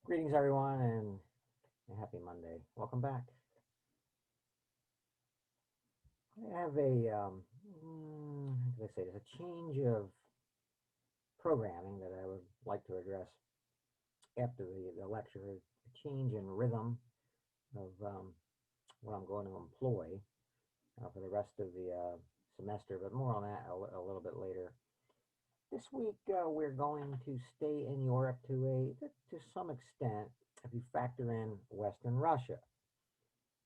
Greetings, everyone, and a happy Monday. Welcome back. I have how can I say this, a change of programming that I would like to address after the lecture, a change in rhythm of what I'm going to employ for the rest of the semester, but more on that a little bit later. This week, we're going to stay in Europe to some extent if you factor in Western Russia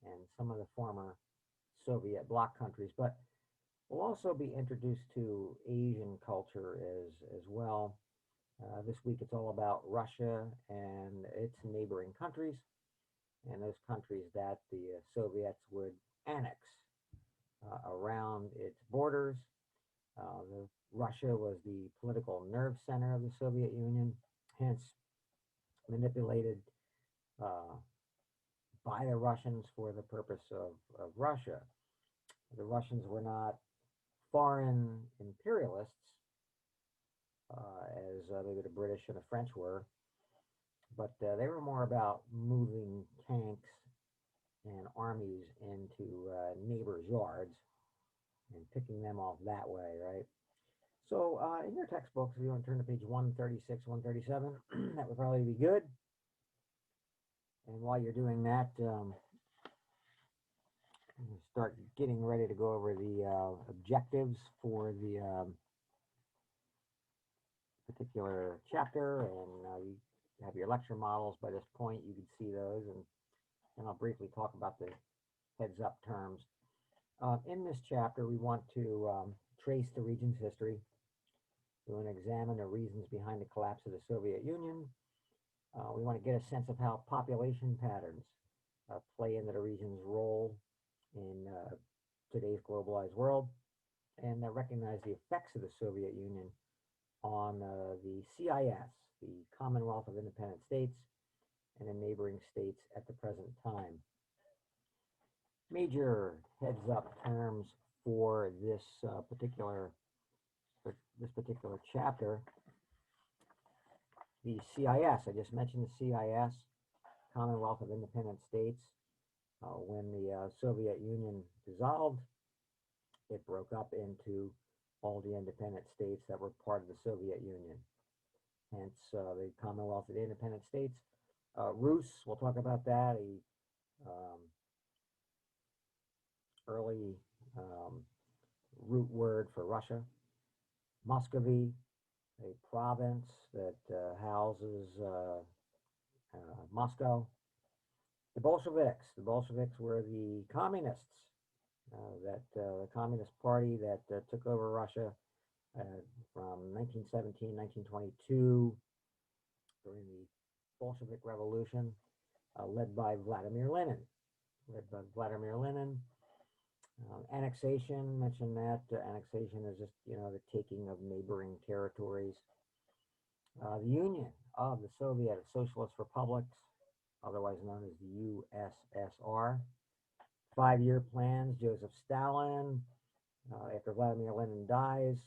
and some of the former Soviet bloc countries, but we'll also be introduced to Asian culture as well. This week it's all about Russia and its neighboring countries, and those countries that the Soviets would annex around its borders. Russia was the political nerve center of the Soviet Union, hence manipulated uh, by the Russians for the purpose of Russia. The Russians were not foreign imperialists, as maybe the British and the French were, but they were more about moving tanks and armies into neighbors' yards and picking them off that way, right? So in your textbooks, if you want to turn to page 136, 137, that would probably be good. And while you're doing that, start getting ready to go over the objectives for the particular chapter, and you have your lecture models by this point. You can see those, and I'll briefly talk about the heads up terms. In this chapter, we want to trace the region's history. We want to examine the reasons behind the collapse of the Soviet Union. We want to get a sense of how population patterns play into the region's role in today's globalized world, and recognize the effects of the Soviet Union on the CIS, the Commonwealth of Independent States, and the neighboring states at the present time. Major heads-up terms for this particular chapter. The CIS, I just mentioned the CIS, Commonwealth of Independent States. When the Soviet Union dissolved, it broke up into all the independent states that were part of the Soviet Union. Hence, the Commonwealth of the Independent States. Rus, we'll talk about that, a early root word for Russia. Muscovy, a province that houses Moscow. The Bolsheviks were the communists, the Communist Party that took over Russia from 1917, 1922 during the Bolshevik Revolution, led by Vladimir Lenin. Annexation, mentioned that. Annexation is just, the taking of neighboring territories. The Union of the Soviet Socialist Republics, otherwise known as the USSR. 5-year plans, Joseph Stalin. After Vladimir Lenin dies,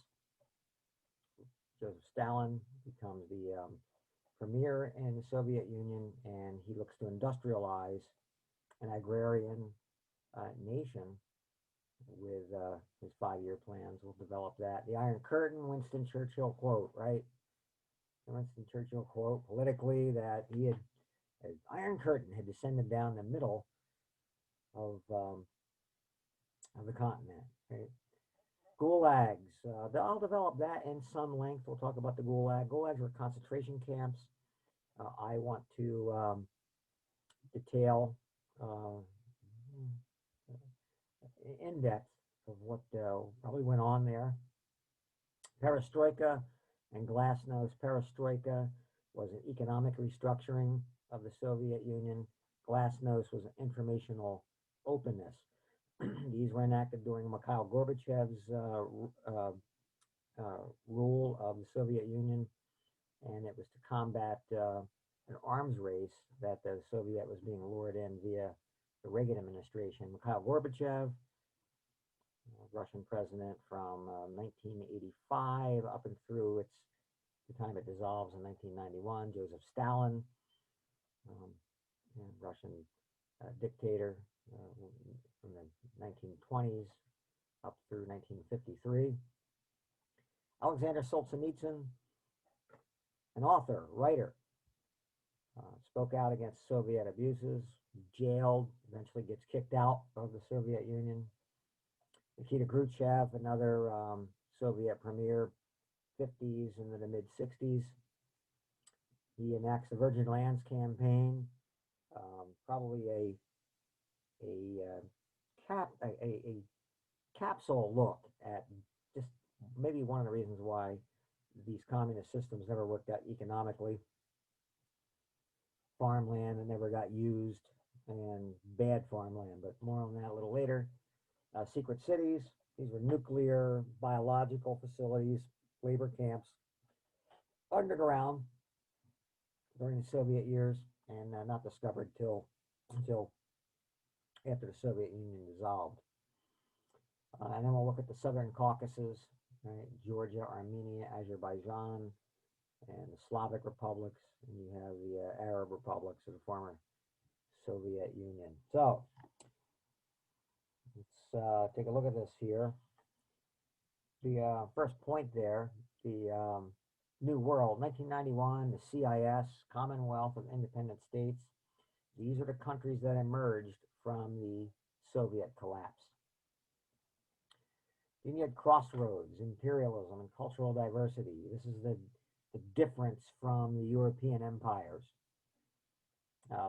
Joseph Stalin becomes the premier in the Soviet Union, and he looks to industrialize an agrarian nation with his 5-year plans. We'll develop that. The Iron Curtain, Winston Churchill quote, right? The Winston Churchill quote politically that he had, an Iron Curtain had descended down the middle of the continent, right? Gulags. I'll develop that in some length. We'll talk about the Gulag. Gulags were concentration camps. I want to detail in depth of what probably went on there. Perestroika and Glasnost. Perestroika was an economic restructuring of the Soviet Union. Glasnost was an informational openness. These were enacted during Mikhail Gorbachev's rule of the Soviet Union, and it was to combat an arms race that the Soviet was being lured in via the Reagan administration. Mikhail Gorbachev, Russian president from 1985 up and through the time it dissolves in 1991. Joseph Stalin, um, Russian dictator from the 1920s up through 1953. Alexander Solzhenitsyn, an author, writer, spoke out against Soviet abuses, jailed, eventually gets kicked out of the Soviet Union. Nikita Khrushchev, another Soviet premier, 50s into the mid 60s. He enacts the Virgin Lands campaign, probably a capsule look at just maybe one of the reasons why these communist systems never worked out economically. Farmland that never got used, and bad farmland, but more on that a little later. Secret cities, these were nuclear, biological facilities, labor camps, underground during the Soviet years, and not discovered until after the Soviet Union dissolved. And then we'll look at the Southern Caucasus, right? Georgia, Armenia, Azerbaijan, and the Slavic republics, and you have the Arab republics of the former Soviet Union. So let's take a look at this here. The first point there, the New World, 1991, the CIS, Commonwealth of Independent States. These are the countries that emerged from the Soviet collapse. Then you had crossroads, imperialism, and cultural diversity. This is the difference from the European empires.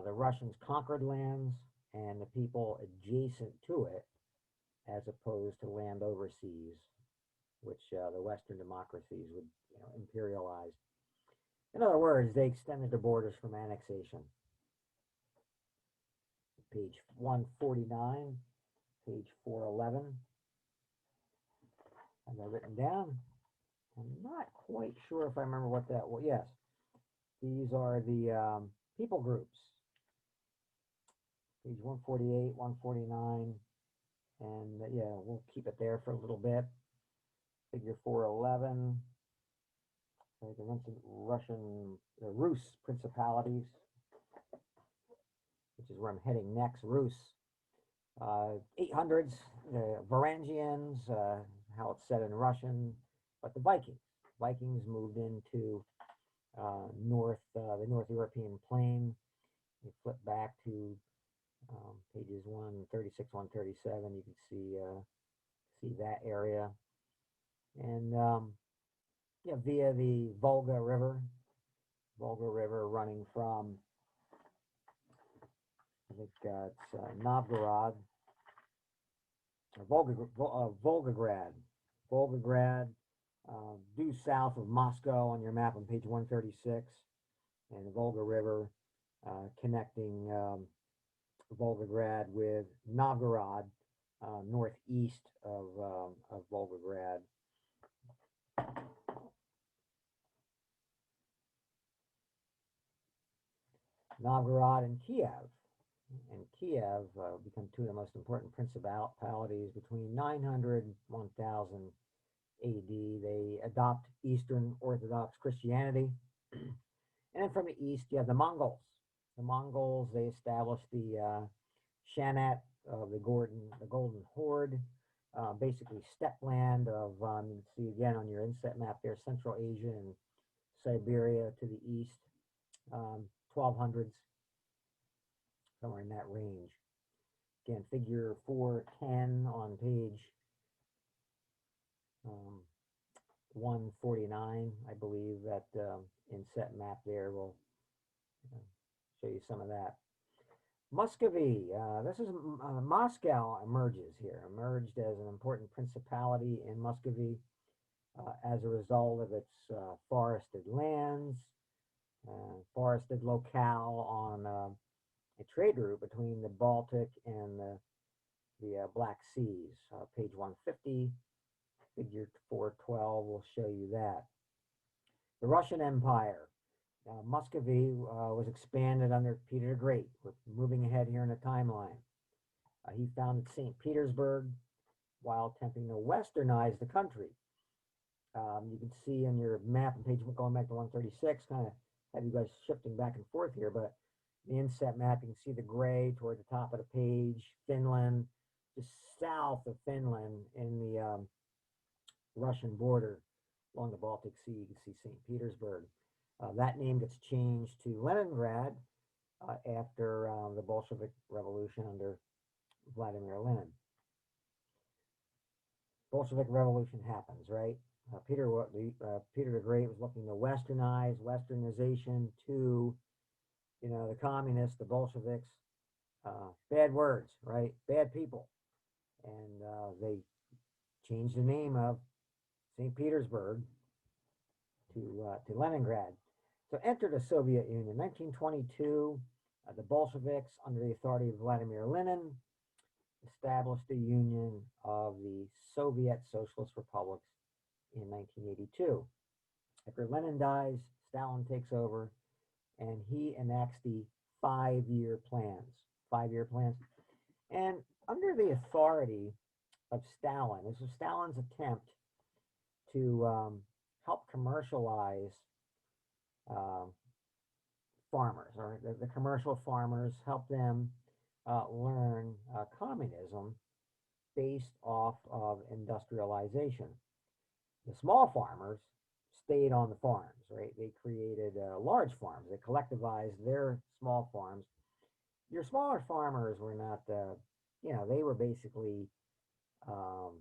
The Russians conquered lands and the people adjacent to it, as opposed to land overseas, which the Western democracies would imperialize. In other words, they extended the borders from annexation. Page 149, page 411. Have I written down? I'm not quite sure if I remember what that was. Yes, these are the people groups. Page 148, 149, and yeah, we'll keep it there for a little bit. Figure 411. The Rus principalities, which is where I'm heading next. Rus. 800s, the Varangians, how it's said in Russian, but the Vikings. Vikings moved into the North European plain. You flip back to pages 136, 137. You can see that area, and yeah, via the Volga River running from, I think it's Novgorod, Volgograd, due south of Moscow on your map on page 136, and the Volga River connecting Volgograd with Novgorod, northeast of Volgograd. Novgorod and Kiev. And Kiev become two of the most important principalities between 900 and 1000 AD. They adopt Eastern Orthodox Christianity. And then from the east, you have the Mongols. The Mongols, they established the Shanat of the Golden Horde, basically steppe land of, you can see again on your inset map there, Central Asia and Siberia to the east, 1200s, somewhere in that range. Again, figure 410 on page 149, I believe that inset map there will show you some of that. Muscovy, this is Moscow emerged as an important principality in Muscovy as a result of its forested lands, forested locale on a trade route between the Baltic and the Black Seas. Page 150, figure 412 will show you that. The Russian Empire. Muscovy was expanded under Peter the Great. We're moving ahead here in the timeline. He founded St. Petersburg while attempting to westernize the country. You can see on your map on page going back to 136, kind of have you guys shifting back and forth here, but The inset map, you can see the gray toward the top of the page. Finland, just south of Finland in the Russian border along the Baltic Sea, you can see St. Petersburg. That name gets changed to Leningrad after the Bolshevik Revolution under Vladimir Lenin. Bolshevik Revolution happens, right? Peter the Great was looking to westernize, westernization to, the communists, the Bolsheviks. Bad words, right? Bad people, and they changed the name of St. Petersburg to Leningrad. So enter the Soviet Union. 1922, the Bolsheviks, under the authority of Vladimir Lenin, established the Union of the Soviet Socialist Republics in 1982. After Lenin dies, Stalin takes over, and he enacts the 5-year plans. 5-year plans. And under the authority of Stalin, this was Stalin's attempt to help commercialize uh, farmers, or the commercial farmers, help them learn communism based off of industrialization. The small farmers stayed on the farms, right? They created large farms. They collectivized their small farms. Your smaller farmers were not, they were basically um,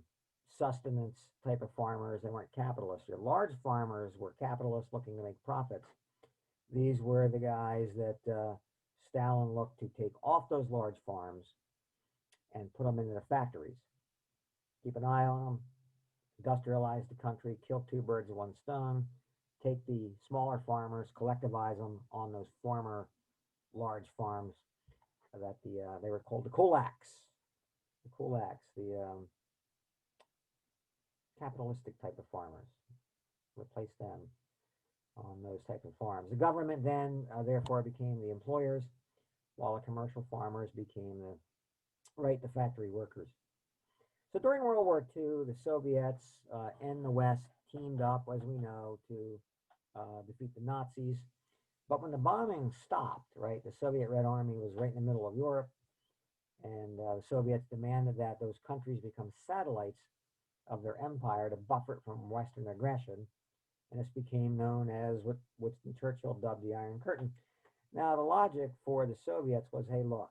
sustenance type of farmers. They weren't capitalists. Your large farmers were capitalists looking to make profits. These were the guys that Stalin looked to take off those large farms and put them into the factories. Keep an eye on them, industrialize the country, kill two birds with one stone, take the smaller farmers, collectivize them on those former large farms that they were called the kulaks. The kulaks, the capitalistic type of farmers. Replace them on those type of farms. The government then, therefore, became the employers, while the commercial farmers became the factory workers. So during World War II, the Soviets and the West teamed up, as we know, to defeat the Nazis. But when the bombing stopped, right, the Soviet Red Army was right in the middle of Europe, and the Soviets demanded that those countries become satellites of their empire to buffer it from Western aggression. And this became known as what Winston Churchill dubbed the Iron Curtain. Now, the logic for the Soviets was, hey, look,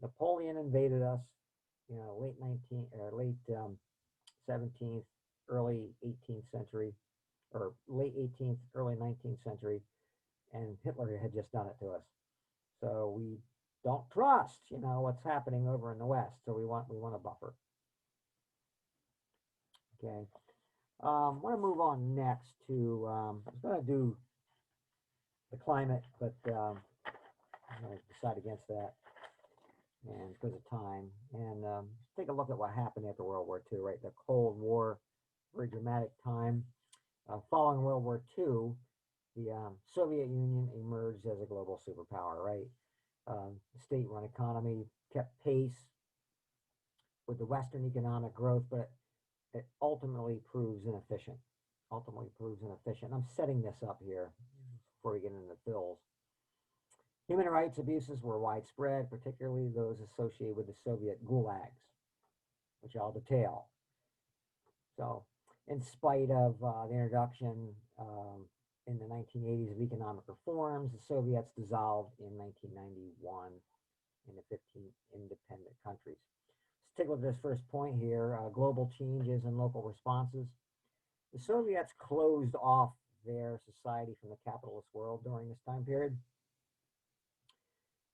Napoleon invaded us, late 17th, early 18th century, or late 18th, early 19th century, and Hitler had just done it to us. So we don't trust, what's happening over in the West. So we want a buffer. Okay. I want to move on next to, I was going to do the climate, but I'm going to decide against that, and because of time. And take a look at what happened after World War II, right? The Cold War, very dramatic time. Following World War II, the Soviet Union emerged as a global superpower, right? The state-run economy kept pace with the Western economic growth, but it ultimately proves inefficient. I'm setting this up here before we get into the fills. Human rights abuses were widespread, particularly those associated with the Soviet gulags, which I'll detail. So, in spite of the introduction in the 1980s of economic reforms, the Soviets dissolved in 1991 into 15 independent countries. Let's take a look at this first point here, global changes and local responses. The Soviets closed off their society from the capitalist world during this time period.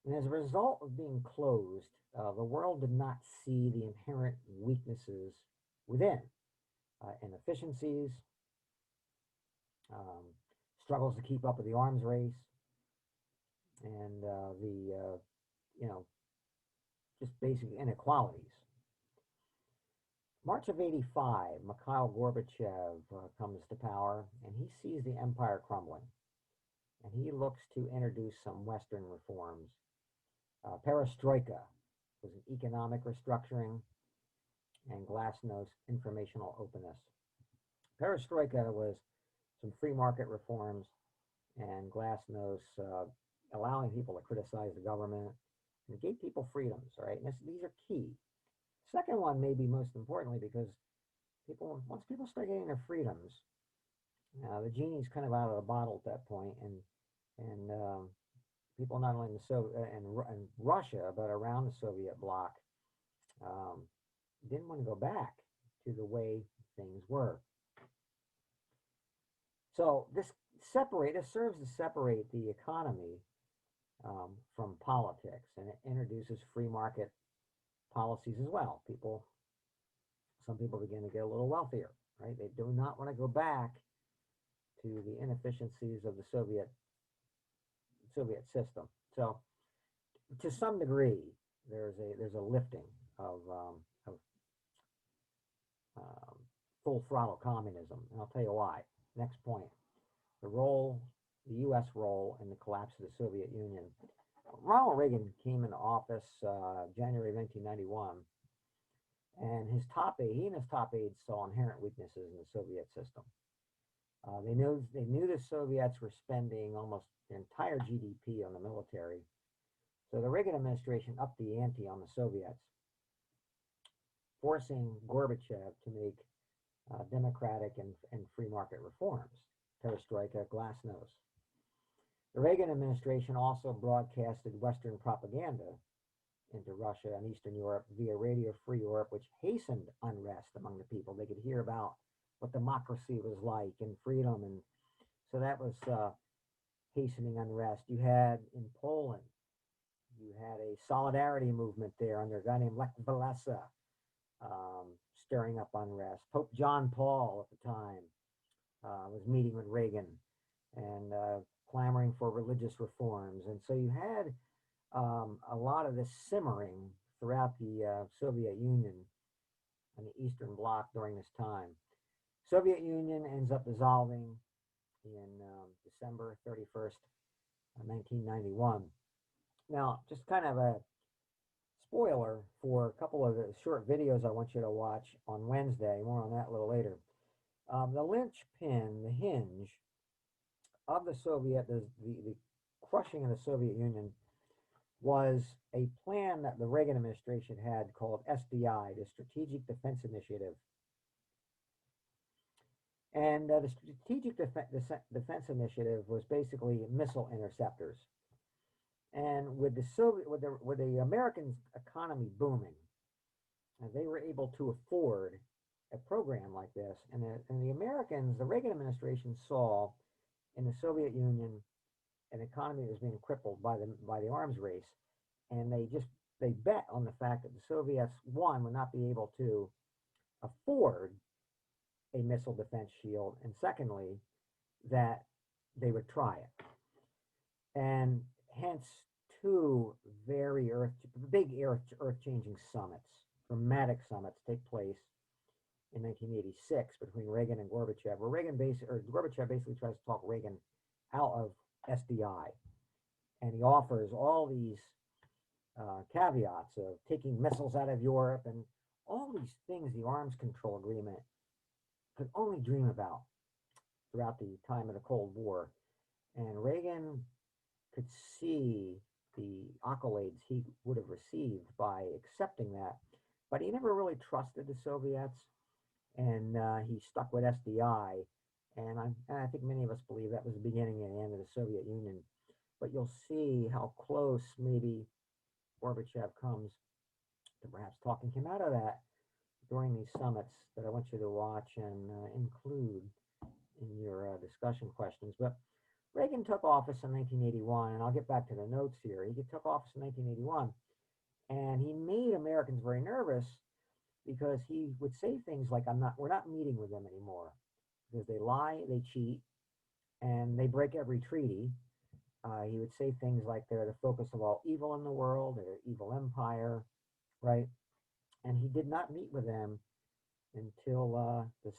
And as a result of being closed, the world did not see the inherent weaknesses within, inefficiencies, struggles to keep up with the arms race, and just basic inequalities. March of '85, Mikhail Gorbachev comes to power, and he sees the empire crumbling, and he looks to introduce some Western reforms. Perestroika was an economic restructuring, and glasnost, informational openness. Perestroika was some free market reforms, and glasnost allowing people to criticize the government, and it gave people freedoms, right? And these are key. Second one, maybe most importantly, because once people start getting their freedoms, the genie's kind of out of the bottle at that point, and people not only in the and Russia, but around the Soviet bloc, um, didn't want to go back to the way things were. So this serves to separate the economy from politics, and it introduces free market policies as well. Some people begin to get a little wealthier, right? They do not want to go back to the inefficiencies of the Soviet system. So, to some degree, there's a lifting of um, full throttle communism, and I'll tell you why. Next point: the U.S. role in the collapse of the Soviet Union. Ronald Reagan came into office January 1991, and he and his top aides saw inherent weaknesses in the Soviet system. They knew the Soviets were spending almost their entire GDP on the military, so the Reagan administration upped the ante on the Soviets, forcing Gorbachev to make democratic and free market reforms, perestroika, glasnost. The Reagan administration also broadcasted Western propaganda into Russia and Eastern Europe via Radio Free Europe, which hastened unrest among the people. They could hear about what democracy was like and freedom, and so that was hastening unrest. You had in Poland, you had a solidarity movement there under a guy named Lech Walesa, stirring up unrest. Pope John Paul at the time was meeting with Reagan and clamoring for religious reforms. And so you had a lot of this simmering throughout the Soviet Union and the Eastern Bloc during this time. Soviet Union ends up dissolving in December 31st, 1991. Now, just kind of a spoiler for a couple of the short videos I want you to watch on Wednesday. More on that a little later. The linchpin, the hinge of the crushing of the Soviet Union was a plan that the Reagan administration had called SDI, the Strategic Defense Initiative. And the Strategic Defense Initiative was basically missile interceptors. And with the American economy booming, they were able to afford a program like this. And the Americans, the Reagan administration saw in the Soviet Union an economy that was being crippled by the arms race, and they bet on the fact that the Soviets, one, would not be able to afford a missile defense shield, and secondly, that they would try it. And hence, two big earth-changing summits, dramatic summits, take place in 1986 between Reagan and Gorbachev, where Gorbachev basically tries to talk Reagan out of SDI, and he offers all these caveats of taking missiles out of Europe and all these things the arms control agreement could only dream about throughout the time of the Cold War. And Reagan could see the accolades he would have received by accepting that, but he never really trusted the Soviets, and he stuck with SDI. And I think many of us believe that was the beginning and the end of the Soviet Union. But you'll see how close maybe Gorbachev comes to perhaps talking him out of that during these summits that I want you to watch and include in your discussion questions. But Reagan took office in 1981, and I'll get back to the notes here. He took office in 1981, and he made Americans very nervous because he would say things like, we're not meeting with them anymore, because they lie, they cheat, and they break every treaty. He would say things like they're the focus of all evil in the world, they're an evil empire, right? And he did not meet with them until the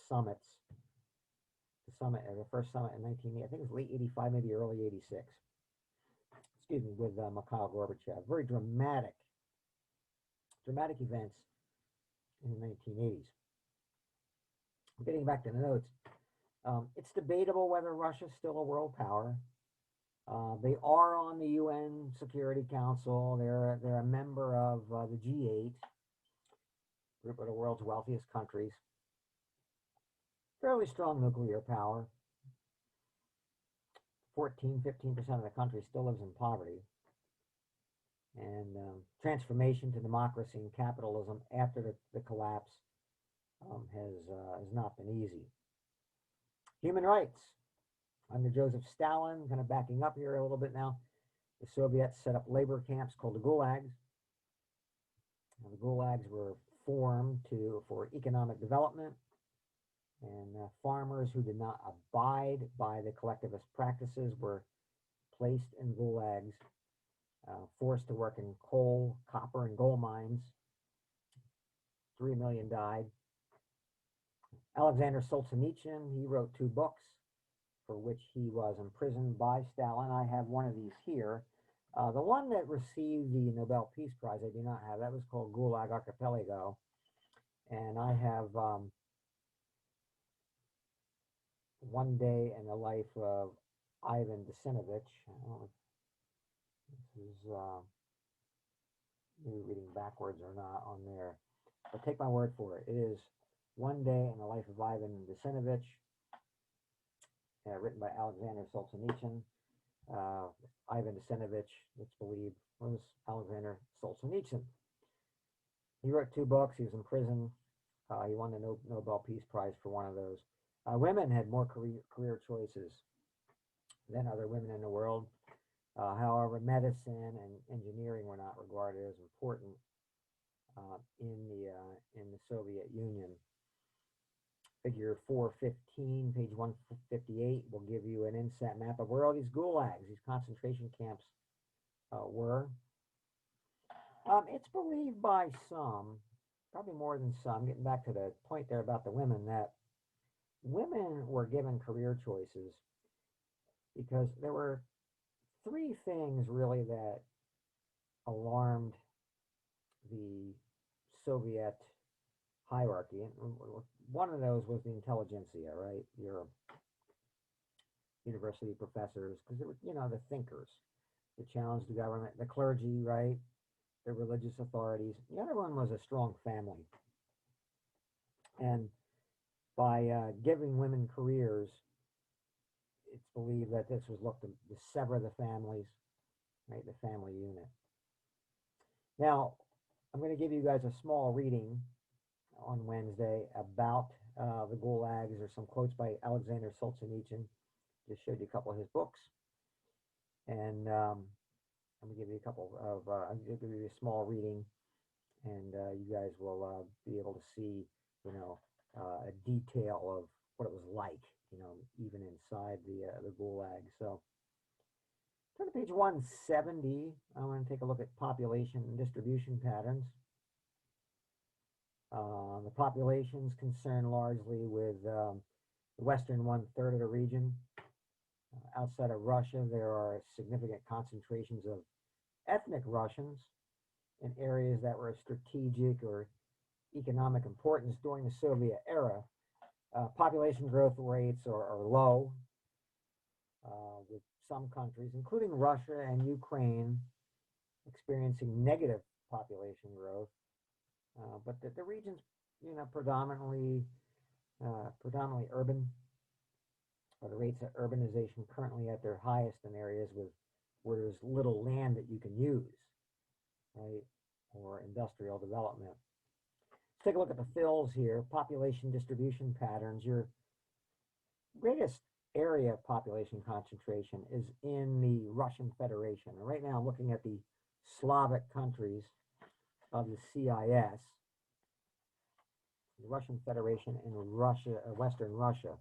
first summit in I think it was late 85, maybe early 86. Excuse me, with Mikhail Gorbachev. Very dramatic events in the 1980s. Getting back to the notes, it's debatable whether Russia is still a world power. They are on the UN Security Council. They're a member of the G8, group of the world's wealthiest countries. Fairly strong nuclear power. 15% of the country still lives in poverty. And transformation to democracy and capitalism after the collapse has not been easy. Human rights. Under Joseph Stalin, kind of backing up here a little bit now, the Soviets set up labor camps called the gulags. Now, the gulags were formed for economic development, and farmers who did not abide by the collectivist practices were placed in gulags, forced to work in coal, copper, and gold mines. 3 million died. Alexander Solzhenitsyn, he wrote 2 books for which he was imprisoned by Stalin. I have one of these here. The one that received the Nobel Peace Prize, I do not have. That was called Gulag Archipelago. And I have One Day in the Life of Ivan Desinovich. This is maybe reading backwards or not on there. But take my word for it. It is One Day in the Life of Ivan Desinovich, written by Alexander Solzhenitsyn. Ivan Desinovich, it's believed, was Alexander Solzhenitsyn. He wrote 2 books. He was in prison. He won the Nobel Peace Prize for one of those. Women had more career choices than other women in the world. However, medicine and engineering were not regarded as important in the Soviet Union. Figure 415, page 158, will give you an inset map of where all these gulags, these concentration camps, were. It's believed by some, probably more than some, getting back to the point there about the women, that women were given career choices because there were 3 things really that alarmed the Soviet hierarchy. And one of those was the intelligentsia, right? Your university professors, because they were, the thinkers, the challenge the government, the clergy, right? The religious authorities. The other one was a strong family. And by giving women careers, it's believed that this was looked to sever the families, right? The family unit. Now, I'm going to give you guys a small reading on Wednesday about the gulags, or some quotes by Alexander Solzhenitsyn. Just showed you a couple of his books. And I'm going to give you a couple of, I'm going to give you a small reading, and you guys will be able to see, a detail of what it was like, even inside the gulag. So turn to page 170. I want to take a look at population and distribution patterns. The population's concerned largely with the western 1/3 of the region. Outside of Russia, there are significant concentrations of ethnic Russians in areas that were of strategic or economic importance during the Soviet era. Population growth rates are low, with some countries, including Russia and Ukraine, experiencing negative population growth. But the region's, predominantly urban, or the rates of urbanization currently at their highest in areas where there's little land that you can use, right, or industrial development. Let's take a look at the fills here. Population distribution patterns. Your greatest area of population concentration is in the Russian Federation. And right now I'm looking at the Slavic countries of the CIS, the Russian Federation and Russia, Western Russia.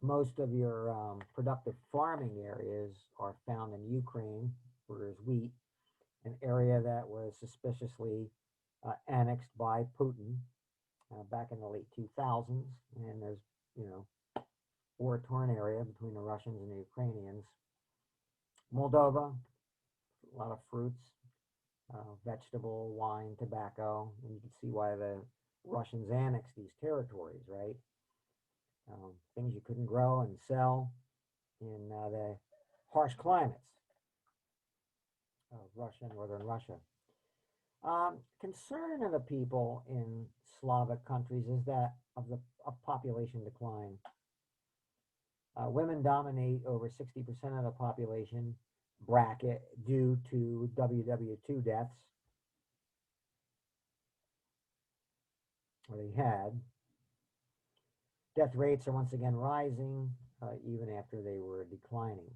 Most of your productive farming areas are found in Ukraine, where there's wheat, an area that was suspiciously annexed by Putin back in the late 2000s. And there's, war-torn area between the Russians and the Ukrainians. Moldova, a lot of fruits, vegetable, wine, tobacco, and you can see why the Russians annexed these territories, right? things you couldn't grow and sell in the harsh climates of Russia, northern Russia. Concern of the people in Slavic countries is that of population decline. Women dominate over 60% of the population bracket due to WW2 deaths, or they had. Death rates are once again rising, even after they were declining.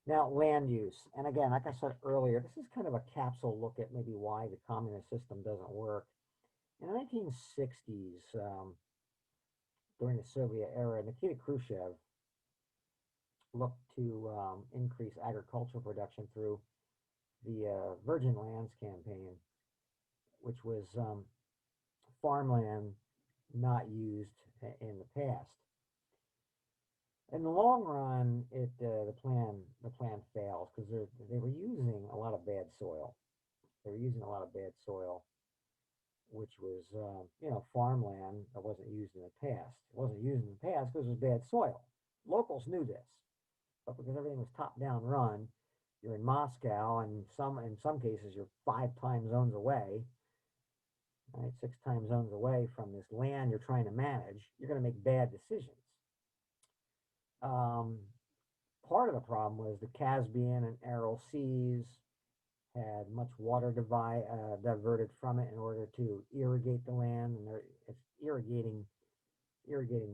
Now, land use. And again, like I said earlier, this is kind of a capsule look at maybe why the communist system doesn't work. In the 1960s, during the Soviet era, Nikita Khrushchev looked to increase agricultural production through the Virgin Lands campaign, which was farmland not used in the past. In the long run, the plan fails because they were using a lot of bad soil. They were using a lot of bad soil, which was farmland that wasn't used in the past. It wasn't used in the past because it was bad soil. Locals knew this, but because everything was top down run, you're in Moscow, and in some cases you're 5 time zones away, right, 6 time zones away from this land you're trying to manage. You're going to make bad decisions. Part of the problem was the Caspian and Aral seas had much water diverted from it in order to irrigate the land, and it's irrigating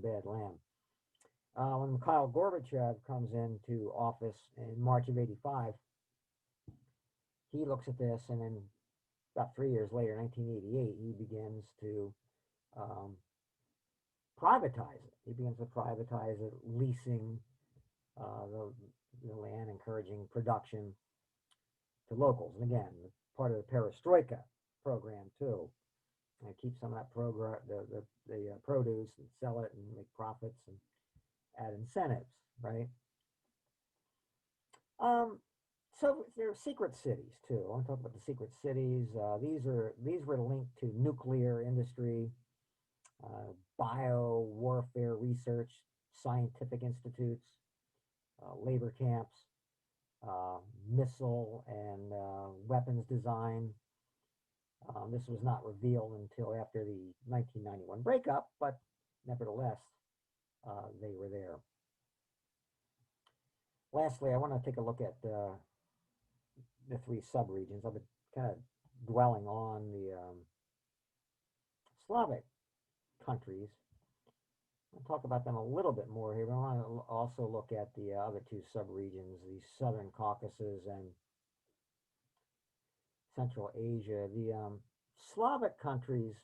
bad land. When Mikhail Gorbachev comes into office in March of '85, he looks at this, and then about 3 years later, 1988, he begins to privatize it. He begins to privatize it, leasing the land, encouraging production to locals. And again, part of the perestroika program too. And keep some of that program, the produce, and sell it and make profits and add incentives, right? So there are secret cities too. I want to talk about the secret cities. These were linked to nuclear industry, bio warfare research, scientific institutes, labor camps, missile and weapons design. This was not revealed until after the 1991 breakup, but nevertheless, they were there. Lastly, I want to take a look at the 3 subregions. I've been kind of dwelling on the Slavic countries. I'll talk about them a little bit more here, but I want to also look at the other 2 subregions, the Southern Caucasus and Central Asia. The Slavic countries,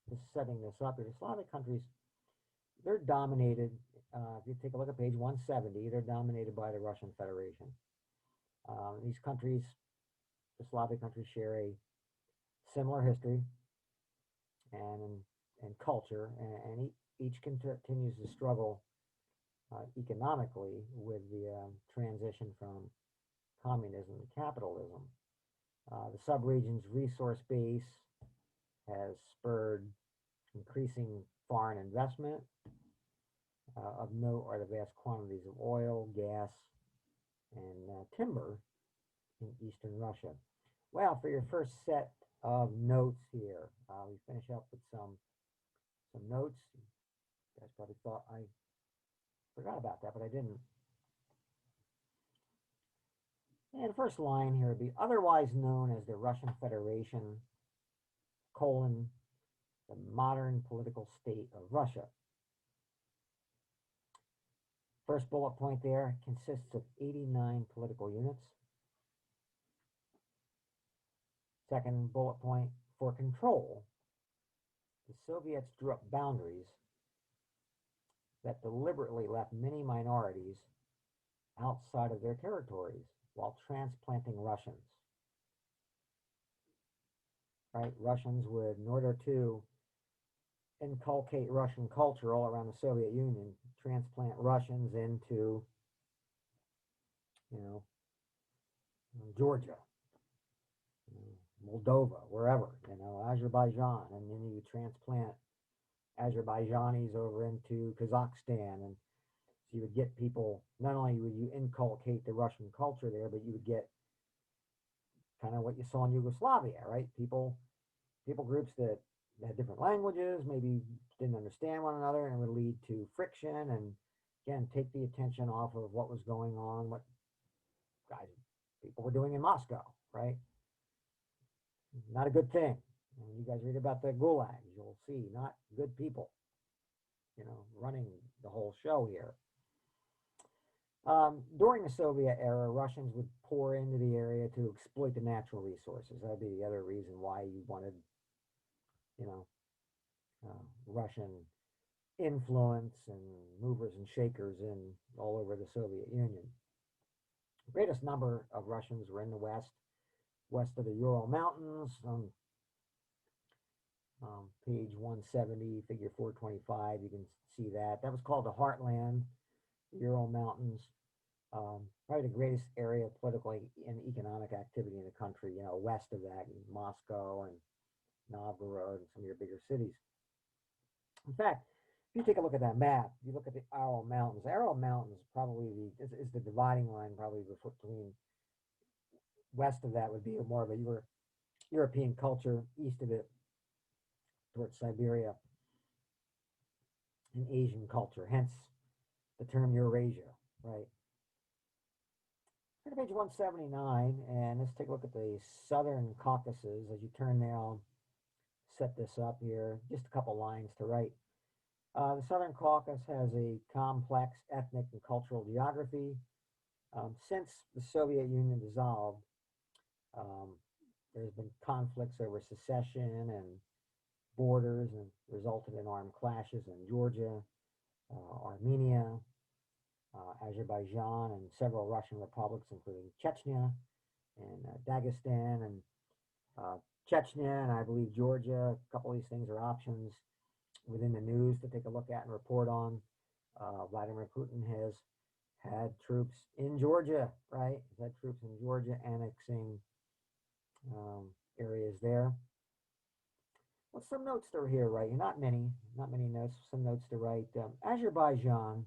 just setting this up here, the Slavic countries, they're dominated, if you take a look at page 170, they're dominated by the Russian Federation. These countries, the Slavic countries, share a similar history and culture, and each continues to struggle economically with the transition from communism to capitalism. The subregion's resource base has spurred increasing foreign investment. Of note are the vast quantities of oil, gas, and timber in eastern Russia. Well, for your first set of notes here, we finish up with some notes. You guys probably thought I forgot about that, but I didn't. And the first line here would be otherwise known as the Russian Federation, the modern political state of Russia. First bullet point there consists of 89 political units. Second bullet point, for control, the Soviets drew up boundaries that deliberately left many minorities outside of their territories while transplanting Russians. Right? Russians would, in order to inculcate Russian culture all around the Soviet Union, transplant Russians into, Georgia, Moldova, wherever, Azerbaijan, and then you transplant Azerbaijanis over into Kazakhstan, and so you would get people. Not only would you inculcate the Russian culture there, but you would get kind of what you saw in Yugoslavia, right? People groups that had different languages, maybe didn't understand one another, and it would lead to friction and again take the attention off of what was going on, what guys people were doing in Moscow, right? Not a good thing. When you guys read about the gulags, you'll see not good people, running the whole show here. During the Soviet era, Russians would pour into the area to exploit the natural resources. That would be the other reason why you wanted, you know, Russian influence and movers and shakers in all over the Soviet Union. The greatest number of Russians were in the west of the Ural Mountains. Page 170, figure 425, you can see that. That was called the Heartland, the Ural Mountains. Probably the greatest area of political and economic activity in the country, west of that, Moscow and Novgorod and some of your bigger cities. In fact, if you take a look at that map, you look at the Aral Mountains probably is the dividing line probably between west of that would be more of a European culture, east of it towards Siberia, an Asian culture, hence the term Eurasia, right? Turn to page 179, and let's take a look at the Southern Caucasus. As you turn there, I'll set this up here. Just a couple lines to write. The Southern Caucasus has a complex ethnic and cultural geography. Since the Soviet Union dissolved, um, there's been conflicts over secession and borders and resulted in armed clashes in Georgia, Armenia, Azerbaijan, and several Russian republics, including Chechnya and Dagestan and Chechnya, and I believe Georgia. A couple of these things are options within the news to take a look at and report on. Vladimir Putin has had troops in Georgia, right? He's had troops in Georgia annexing areas there. Well, some notes to here, right? Not many notes. Some notes to write. Azerbaijan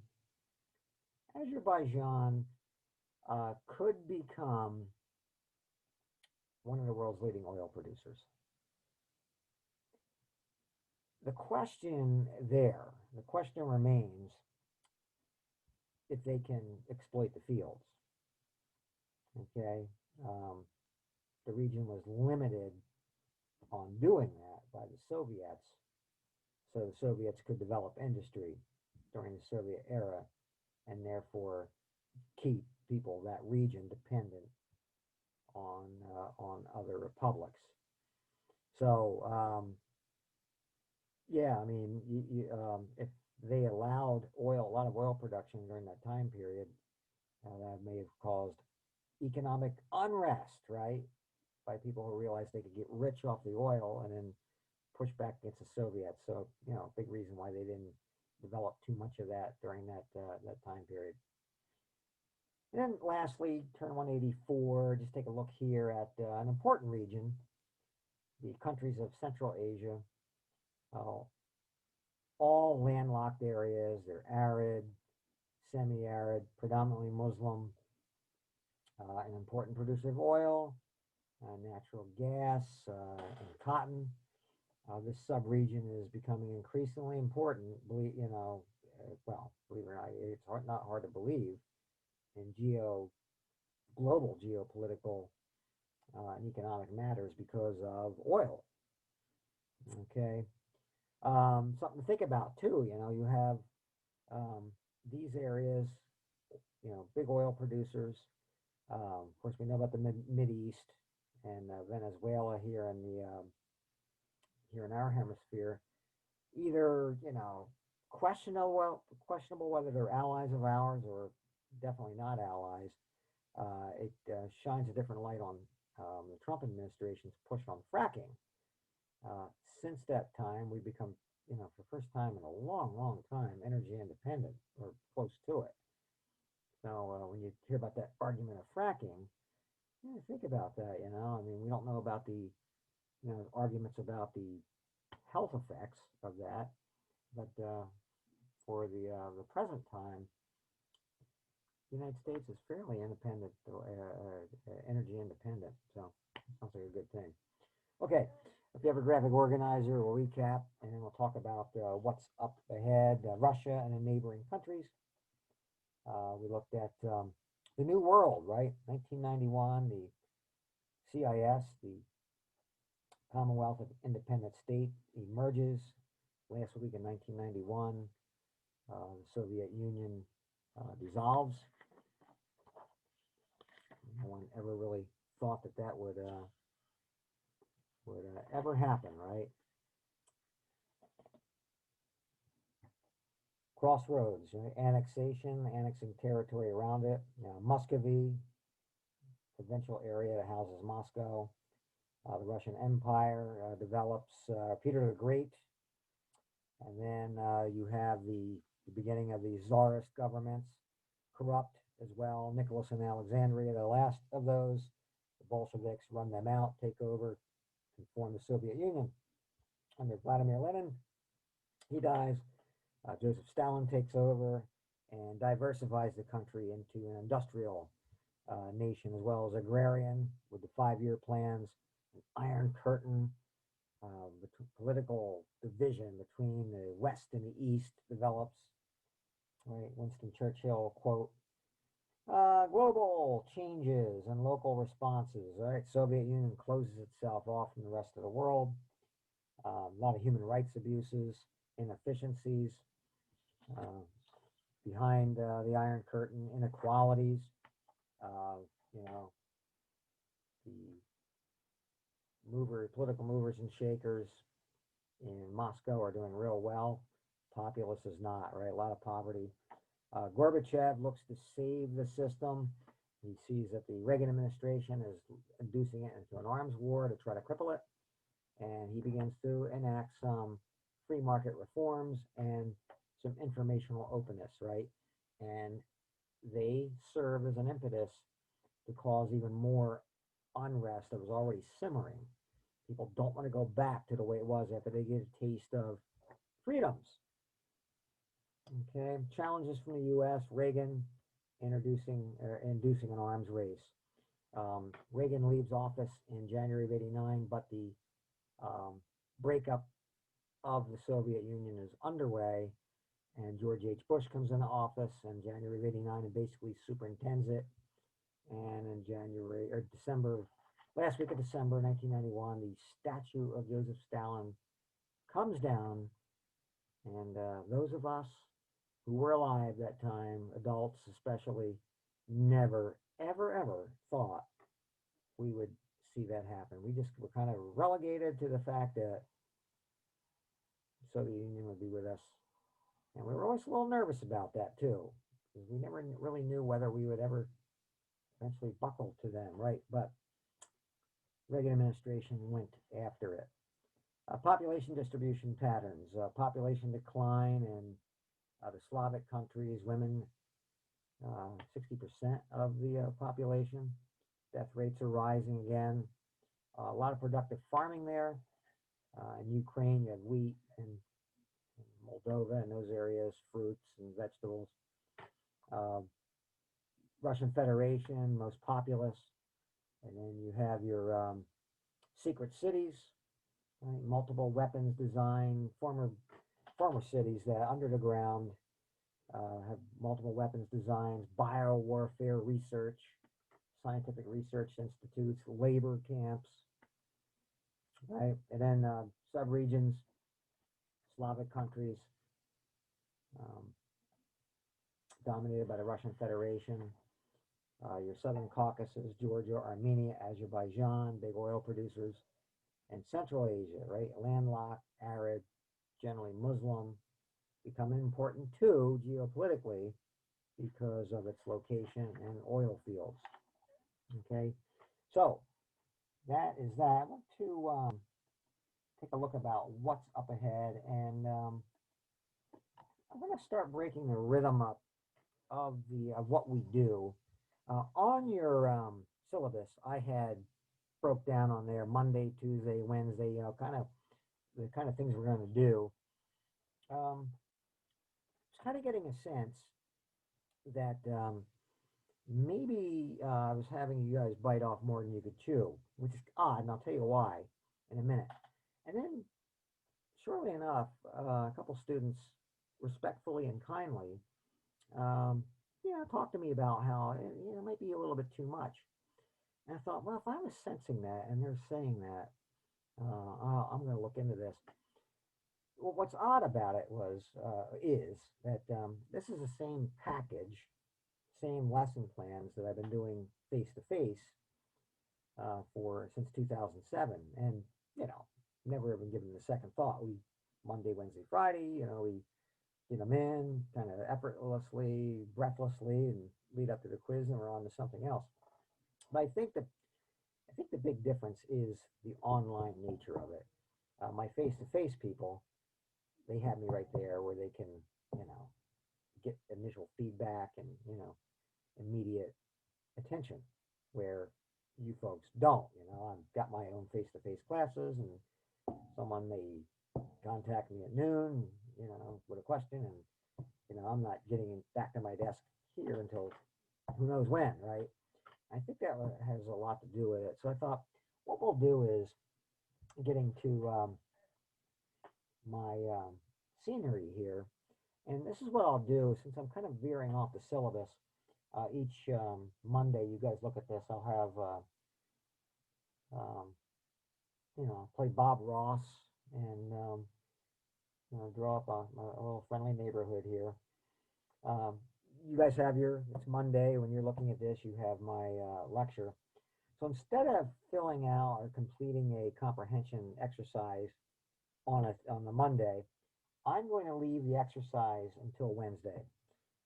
could become one of the world's leading oil producers. The question remains if they can exploit the fields. Okay, the region was limited on doing that by the Soviets, so the Soviets could develop industry during the Soviet era and therefore keep people of that region dependent on other republics. So yeah, I mean, if they allowed a lot of oil production during that time period, that may have caused economic unrest, right? By people who realized they could get rich off the oil and then push back against the Soviets. So, a big reason why they didn't develop too much of that during that time period. And then lastly, turn 184, just take a look here at an important region, the countries of Central Asia. All landlocked areas. They're arid, semi-arid, predominantly Muslim, an important producer of oil, natural gas, and cotton. This sub-region is becoming increasingly important. Believe it or not, it's not hard to believe in global geopolitical and economic matters because of oil. Okay. Something to think about too. You have these areas, big oil producers. Of course, we know about the Mid East and Venezuela here in our hemisphere. Either questionable whether they're allies of ours or definitely not allies. It shines a different light on the Trump administration's push on fracking. Since that time, we've become, for the first time in a long, long time, energy independent or close to it. So when you hear about that argument of fracking, think about that. I mean, we don't know about the arguments about the health effects of that. But for the present time, the United States is fairly independent, energy independent. So sounds like a good thing. Okay, if you have a graphic organizer, we'll recap and then we'll talk about what's up ahead, Russia and the neighboring countries. We looked at the New World, right? 1991, the CIS, the Commonwealth of Independent State, emerges. Last week in 1991, the Soviet Union dissolves. No one ever really thought that that would ever happen, right? Crossroads, right? Annexation, annexing territory around it. Muscovy, provincial area that houses Moscow. The Russian Empire develops Peter the Great, and then you have the beginning of the Tsarist governments, corrupt as well. Nicholas and Alexandria, the last of those. The Bolsheviks run them out, take over, and form the Soviet Union. Under Vladimir Lenin, he dies. Joseph Stalin takes over and diversifies the country into an industrial nation as well as agrarian with the 5-year plans, an Iron Curtain, political division between the West and the East develops. Right, Winston Churchill quote, global changes and local responses. Right, Soviet Union closes itself off from the rest of the world. A lot of human rights abuses, inefficiencies behind the Iron Curtain, inequalities. You know, the political movers and shakers in Moscow are doing real well. Populace is not, right? A lot of poverty. Gorbachev looks to save the system. He sees that the Reagan administration is inducing it into an arms war to try to cripple it. And he begins to enact some free market reforms and some informational openness, right? And they serve as an impetus to cause even more unrest that was already simmering. People don't want to go back to the way it was after they get a taste of freedoms. Okay, challenges from the U.S. Reagan inducing an arms race. Reagan leaves office in January of '89, but the breakup of the Soviet Union is underway, and George H. Bush comes into office in January of '89 and basically superintends it. And in January or December, last week of December 1991, the statue of Joseph Stalin comes down, and those of us who were alive that time, adults especially, never, ever, ever thought we would see that happen. We just were kind of relegated to the fact that the Soviet Union would be with us. And we were always a little nervous about that too, because we never really knew whether we would ever eventually buckle to them, right? But Reagan administration went after it. Population distribution patterns, population decline in the Slavic countries, women, 60% of the population. Death rates are rising again. A lot of productive farming there. In Ukraine, you have wheat, and Moldova and those areas, fruits and vegetables. Russian Federation, most populous. And then you have your secret cities, right? Multiple weapons design, former cities that under the ground have multiple weapons designs, biowarfare research, scientific research institutes, labor camps, right? And then sub-regions, Slavic countries, dominated by the Russian Federation. Your Southern Caucasus, Georgia, Armenia, Azerbaijan, big oil producers, and Central Asia, right? Landlocked, arid, generally Muslim, become important too geopolitically because of its location and oil fields. Okay, so that is that. I want to take a look about what's up ahead, and I'm going to start breaking the rhythm up of what we do. On your syllabus, I had broke down on there Monday, Tuesday, Wednesday, kind of the kind of things we're going to do. was kind of getting a sense that maybe I was having you guys bite off more than you could chew, which is odd, and I'll tell you why in a minute. And then, shortly enough, a couple students respectfully and kindly, um, talked to me about how it might be a little bit too much. And I thought, well, if I was sensing that and they're saying that, I'm going to look into this. Well, what's odd about it is that this is the same package, same lesson plans that I've been doing face to face for since 2007, and never even given them a second thought. We Monday, Wednesday, Friday, we get them in kind of effortlessly, breathlessly, and lead up to the quiz, and we're on to something else. But I think the big difference is the online nature of it. My face-to-face people, they have me right there where they can, you know, get initial feedback and immediate attention, where you folks don't. I've got my own face-to-face classes, and someone may contact me at noon, with a question, and I'm not getting back to my desk here until who knows when, right? I think that has a lot to do with it. So I thought what we'll do is getting to my scenery here, and this is what I'll do since I'm kind of veering off the syllabus. Each Monday, you guys look at this. I'll have um, play Bob Ross and draw up a little friendly neighborhood here. Um, you guys have it's Monday. When you're looking at this, you have my lecture. So instead of filling out or completing a comprehension exercise on the Monday, I'm going to leave the exercise until Wednesday.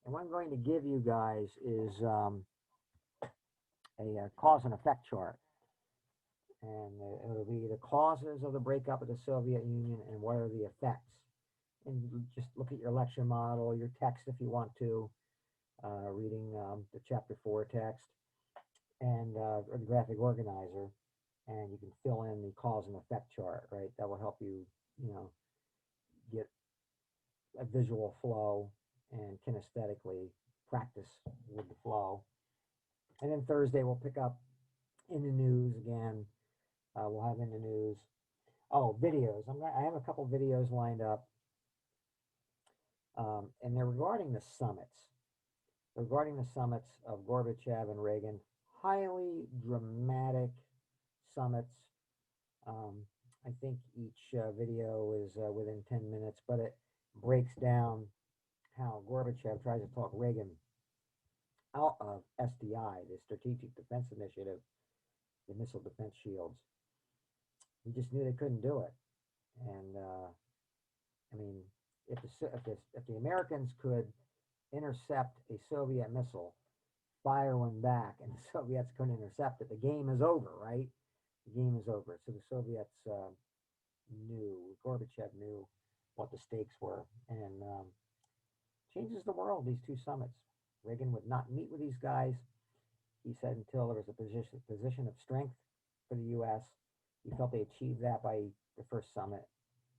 And what I'm going to give you guys is a cause and effect chart. And it'll be the causes of the breakup of the Soviet Union and what are the effects. And you just look at your lecture model, your text if you want to, reading the chapter 4 text and or the graphic organizer, and you can fill in the cause and effect chart, right? That will help you, get a visual flow and kinesthetically practice with the flow. And then Thursday we'll pick up in the news again. We'll have in the news. Oh, videos. I have a couple videos lined up, and they're regarding the summits. Regarding the summits of Gorbachev and Reagan, highly dramatic summits. I think each video is within 10 minutes, but it breaks down how Gorbachev tries to talk Reagan out of SDI, the Strategic Defense Initiative, the missile defense shields. He just knew they couldn't do it. And I mean, if the Americans could intercept a Soviet missile, fire one back, and the Soviets couldn't intercept it, the game is over, right? The game is over. So the Soviets Gorbachev knew what the stakes were, and changes the world, these two summits. Reagan would not meet with these guys, he said, until there was a position of strength for the U.S. He felt they achieved that by the first summit,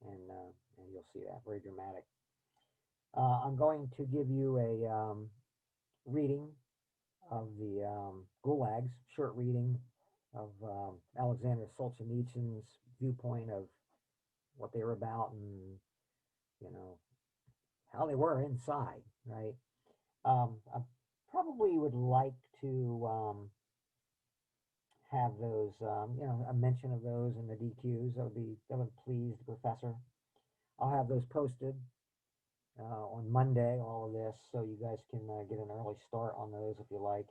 and you'll see that, very dramatic. I'm going to give you a reading of the gulags, short reading of Alexander Solzhenitsyn's viewpoint of what they were about and, how they were inside, right? I probably would like to have those, a mention of those in the DQs. That would please the professor. I'll have those posted on Monday, all of this, so you guys can get an early start on those if you like.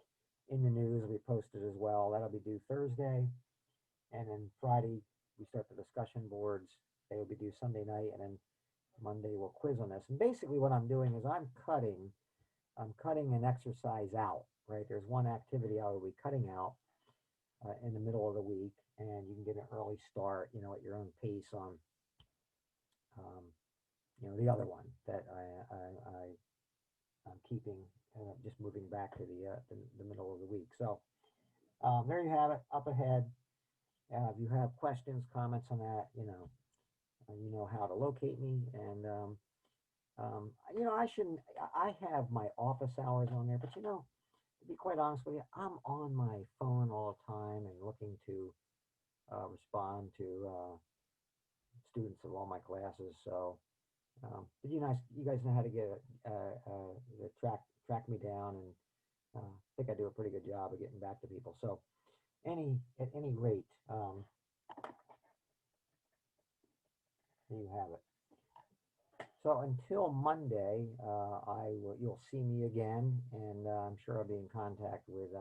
In the news, we posted as well. That'll be due Thursday, and then Friday we start the discussion boards. They will be due Sunday night, and then Monday we'll quiz on this. And basically, what I'm doing is I'm cutting an exercise out. Right, there's one activity I will be cutting out in the middle of the week, and you can get an early start, at your own pace on um, the other one that I'm keeping, just moving back to the middle of the week. So there you have it, up ahead. If you have questions, comments on that, you know how to locate me, and I shouldn't. I have my office hours on there, but to be quite honest with you, I'm on my phone all the time and looking to respond to students of all my classes. So, but you guys know how to track me down, and I think I do a pretty good job of getting back to people. So, at any rate, there you have it. So until Monday, you'll see me again, and I'm sure I'll be in contact with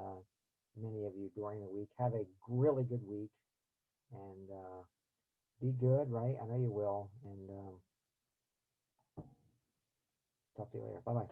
many of you during the week. Have a really good week, and be good, right? I know you will, and talk to you later. Bye bye.